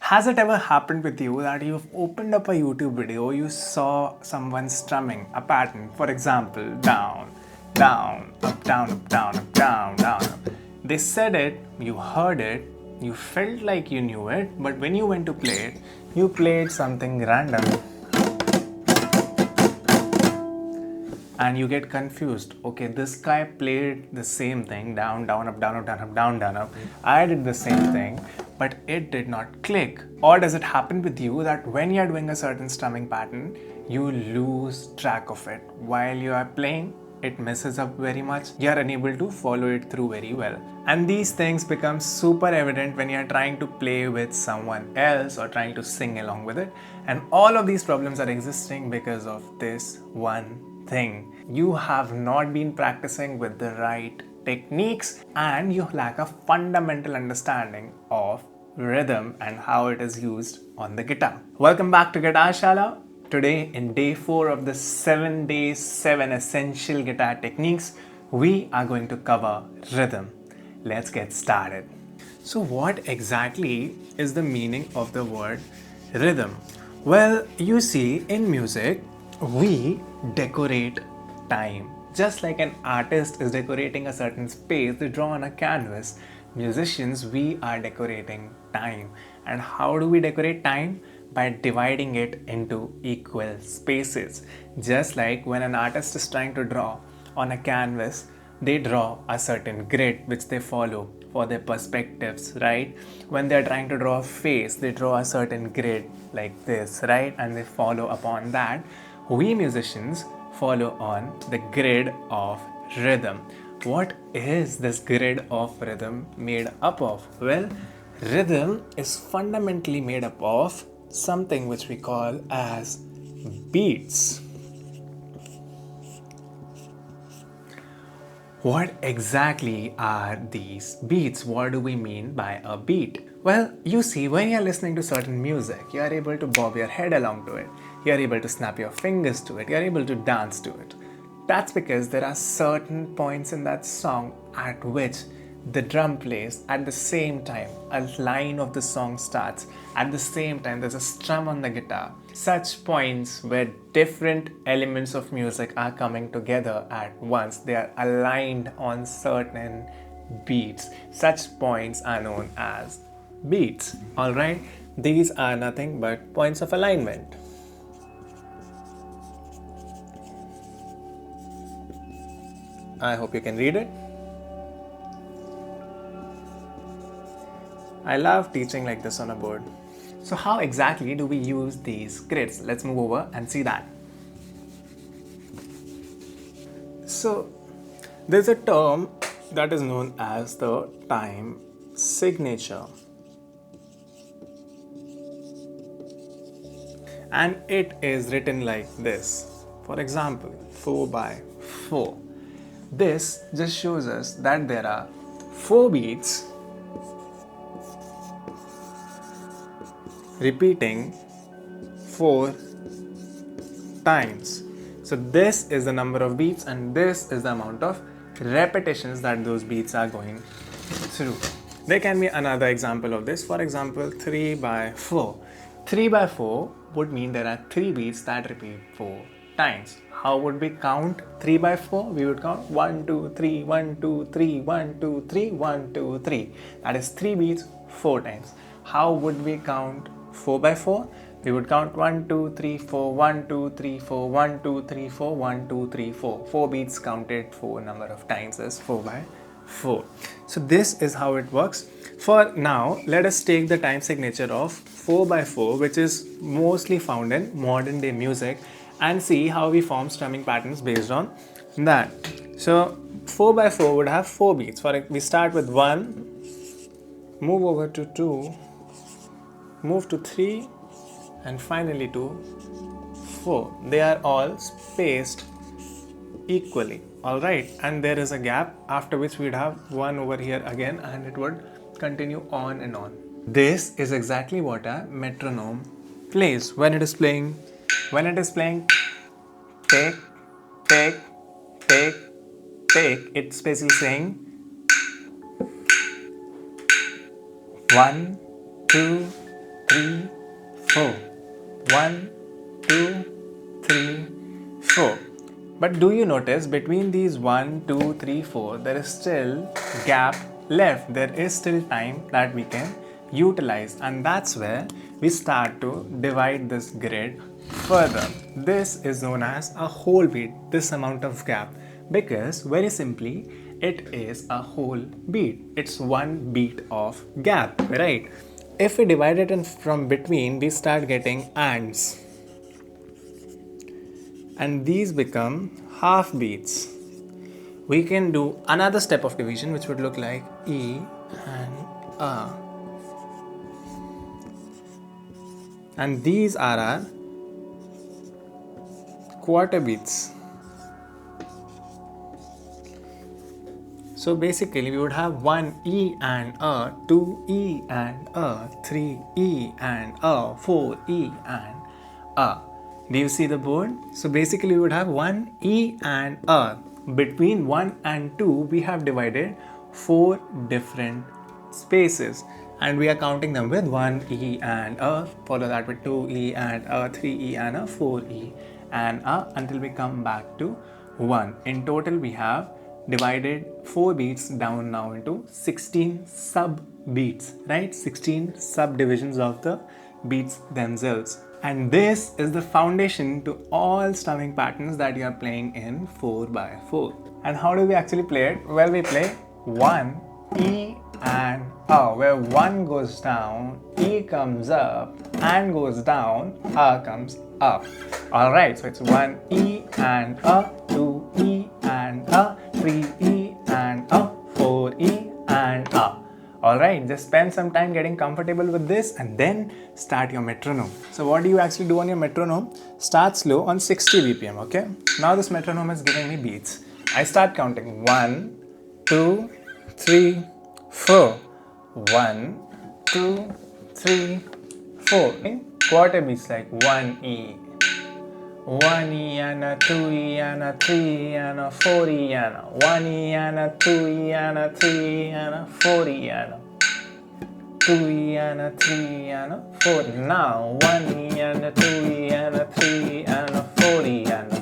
Has it ever happened with you that you've opened up a YouTube video, you saw someone strumming a pattern, for example, down, down, up, down, up, down, up, down, down, up. They said it, you heard it, you felt like you knew it, but when you went to play it, you played something random and you get confused. Okay, this guy played the same thing, down, down, up, down, up, down, up, down, down, up. I did the same thing, but it did not click. Or does it happen with you that when you're doing a certain strumming pattern, you lose track of it? While you are playing, it messes up very much. You're unable to follow it through very well. And these things become super evident when you're trying to play with someone else or trying to sing along with it. And all of these problems are existing because of this one thing. You have not been practicing with the right techniques and you lack a fundamental understanding of rhythm and how it is used on the guitar. Welcome back to Guitar Shala. Today, in day 4 of the 7 days, 7 essential guitar techniques, we are going to cover rhythm. Let's get started. So, what exactly is the meaning of the word rhythm? Well, you see, in music, we decorate time. Just like an artist is decorating a certain space they draw on a canvas, musicians, we are decorating time. And how do we decorate time? By dividing it into equal spaces. Just like when an artist is trying to draw on a canvas, they draw a certain grid which they follow for their perspectives, right? When they're trying to draw a face, they draw a certain grid like this, right? And they follow upon that. We musicians follow on the grid of rhythm. What is this grid of rhythm made up of? Well, rhythm is fundamentally made up of something which we call as beats. What exactly are these beats? What do we mean by a beat? Well, you see, when you're listening to certain music, you are able to bob your head along to it. You are able to snap your fingers to it. You are able to dance to it. That's because there are certain points in that song at which the drum plays at the same time. A line of the song starts. At the same time, there's a strum on the guitar. Such points where different elements of music are coming together at once. They are aligned on certain beats. Such points are known as beats. Alright? These are nothing but points of alignment. I hope you can read it. I love teaching like this on a board. So how exactly do we use these grids? Let's move over and see that. So there's a term that is known as the time signature. And it is written like this. For example, 4 by 4. This just shows us that there are 4 beats repeating 4 times. So this is the number of beats and this is the amount of repetitions that those beats are going through. There can be another example of this. For example, 3 by 4. 3 by 4 would mean there are 3 beats that repeat 4 times. How would we count 3 by 4? We would count 1, 2, 3, 1, 2, 3, 1, 2, 3, 1, 2, 3. That is 3 beats 4 times. How would we count 4 by 4? We would count 1, 2, 3, 4, 1, 2, 3, 4, 1, 2, 3, 4, 1, 2, 3, 4. 4 beats counted 4 number of times is 4 by 4. So this is how it works. For now, let us take the time signature of 4 by 4, which is mostly found in modern day music, and see how we form strumming patterns based on that. So 4 by 4 would have 4 beats. We start with 1, move over to 2, move to 3, and finally to 4. They are all spaced equally. Alright, and there is a gap after which we'd have 1 over here again, and it would continue on and on. This is exactly what a metronome plays. When it is playing, take, take, take, take, it's basically saying 1, 2, 3, 3, 4. 1, 2, 3, 4. But do you notice between these 1, 2, 3, 4, there is still gap left. There is still time that we can utilize, and that's where we start to divide this grid further. This is known as a whole beat, this amount of gap, because very simply it is a whole beat. It's one beat of gap, right? If we divide it in from between, we start getting ands, and these become half beats. We can do another step of division which would look like E and A. And these are our quarter beats. So basically we would have 1 E and A, 2 E and A, 3 E and A, 4 E and A. Do you see the board? So basically we would have 1 E and A. Between 1 and 2 we have divided 4 different spaces, and we are counting them with 1 E and A, follow that with 2 E and A, 3 E and A, 4 E and A, until we come back to 1. In total we have divided 4 beats down now into 16 sub beats, right? 16 subdivisions of the beats themselves. And this is the foundation to all strumming patterns that you are playing in 4x4. And how do we actually play it? Well, we play 1 E and A, where 1 goes down, E comes up, and goes down, A comes up. Alright, so it's 1 E and A, 2 E and A, 3 E and A, 4 E and A. Alright, just spend some time getting comfortable with this and then start your metronome. So what do you actually do on your metronome? Start slow on 60 BPM, okay? Now this metronome is giving me beats. I start counting 1, 2, 3, 4. 1, 2, 3, 4. Okay? Quarter beats like 1 E. 1 E and a 2 E and a 3 E and a 4 E and a 1 E and a 2 E and a 3 E and a 4 E and a 2 E and a 3 E and a 4. Now 1 E and a 2 E and a 3 E and a 4 E and a.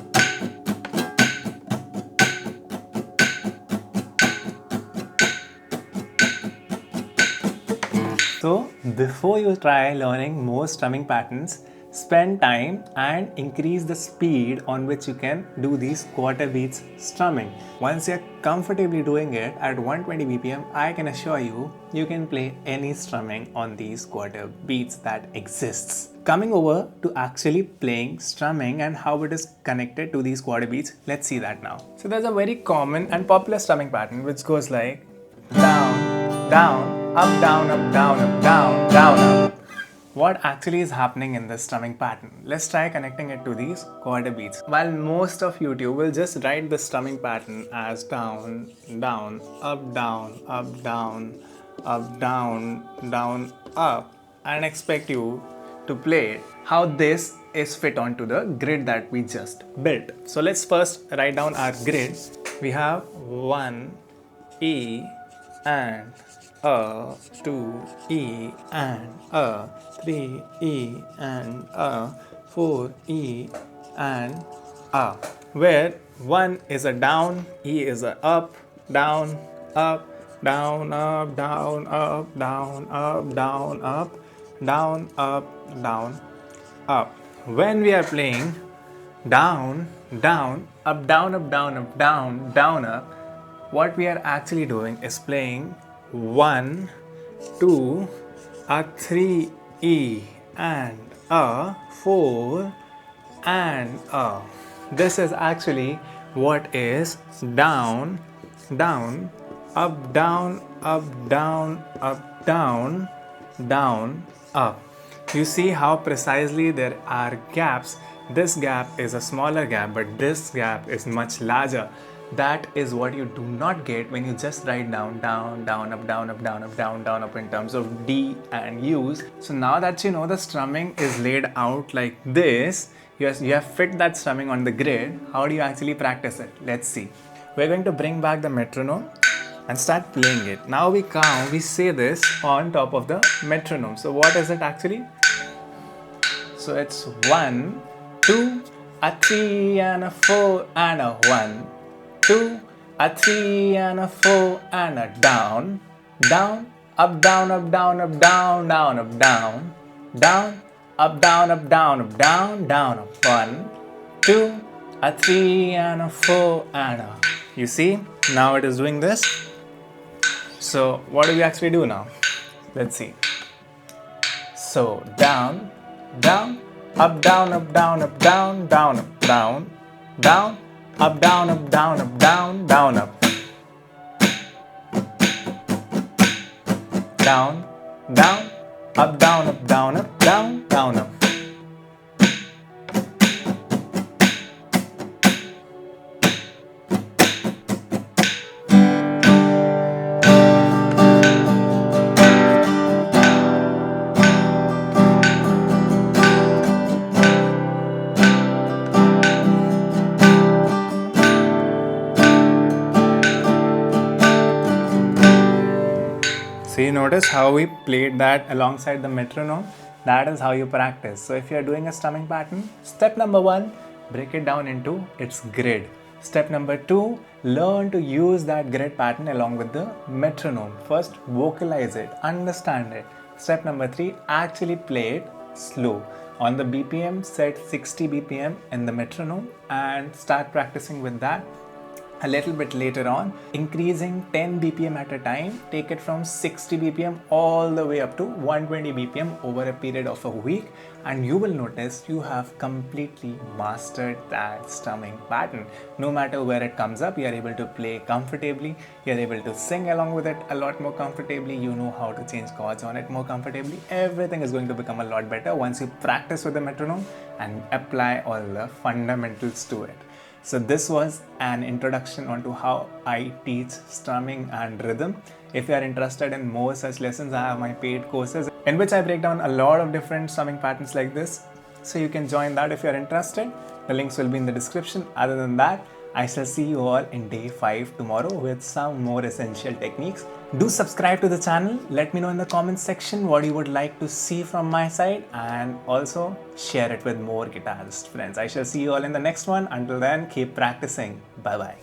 So before you try learning more strumming patterns, spend time and increase the speed on which you can do these quarter beats strumming. Once you're comfortably doing it at 120 BPM, I can assure you, you can play any strumming on these quarter beats that exists. Coming over to actually playing strumming and how it is connected to these quarter beats, let's see that now. So there's a very common and popular strumming pattern which goes like down, down, up, down, up, down, up, down, down, up. What actually is happening in this strumming pattern? Let's try connecting it to these quarter beats. While most of YouTube will just write the strumming pattern as down, down, up, down, up, down, up, down, down, up, and expect you to play it, how this is fit onto the grid that we just built. So let's first write down our grid. We have 1 E and A, 2 E and A, 3 E and A, 4 E and A, where 1 is a down, E is a up, down, up, down, up, down, up, down, up, down, up, down, up, down, up. When we are playing down, down, up, down, up, down, up, down, down, up, what we are actually doing is playing 1, 2, a 3 E and a 4 and a. This is actually what is down, down, up, down, up, down, up, down, down, up. You see how precisely there are gaps. This gap is a smaller gap, but this gap is much larger. That is what you do not get when you just write down, down, down, up, down, up, down, up, down, down, up in terms of D and U's. So now that you know the strumming is laid out like this, you have fit that strumming on the grid. How do you actually practice it? Let's see. We're going to bring back the metronome and start playing it. Now we count, we say this on top of the metronome. So what is it actually? So it's 1, 2, a 3 and a 4 and a 1, 2, a 3 and a 4 and a down, down, up, down, up, down, up, down, down, up, down, down, up, down, up, down, up, down, down, up, 1, 2, a 3 and a 4 and a. You see, now it is doing this. So what do we actually do now? Let's see. So down, down, up, down, up, down, up, down, down, up, down, down, up, down, up, down, up, down, down, up, down, down, up, down, up, down, up, down, down, up. So you notice how we played that alongside the metronome? That is how you practice. So if you are doing a strumming pattern, step number 1, break it down into its grid. Step number 2, learn to use that grid pattern along with the metronome. First, vocalize it, understand it. Step number 3, actually play it slow. On the BPM, set 60 BPM in the metronome and start practicing with that. A little bit later on, increasing 10 BPM at a time, take it from 60 BPM all the way up to 120 BPM over a period of a week, and you will notice you have completely mastered that strumming pattern. No matter where it comes up, you are able to play comfortably, you are able to sing along with it a lot more comfortably, you know how to change chords on it more comfortably. Everything is going to become a lot better once you practice with the metronome and apply all the fundamentals to it. So this was an introduction onto how I teach strumming and rhythm. If you are interested in more such lessons, I have my paid courses in which I break down a lot of different strumming patterns like this. So you can join that if you are interested. The links will be in the description. Other than that, I shall see you all in day 5 tomorrow with some more essential techniques. Do subscribe to the channel. Let me know in the comments section what you would like to see from my side, and also share it with more guitarist friends. I shall see you all in the next one. Until then, keep practicing. Bye bye.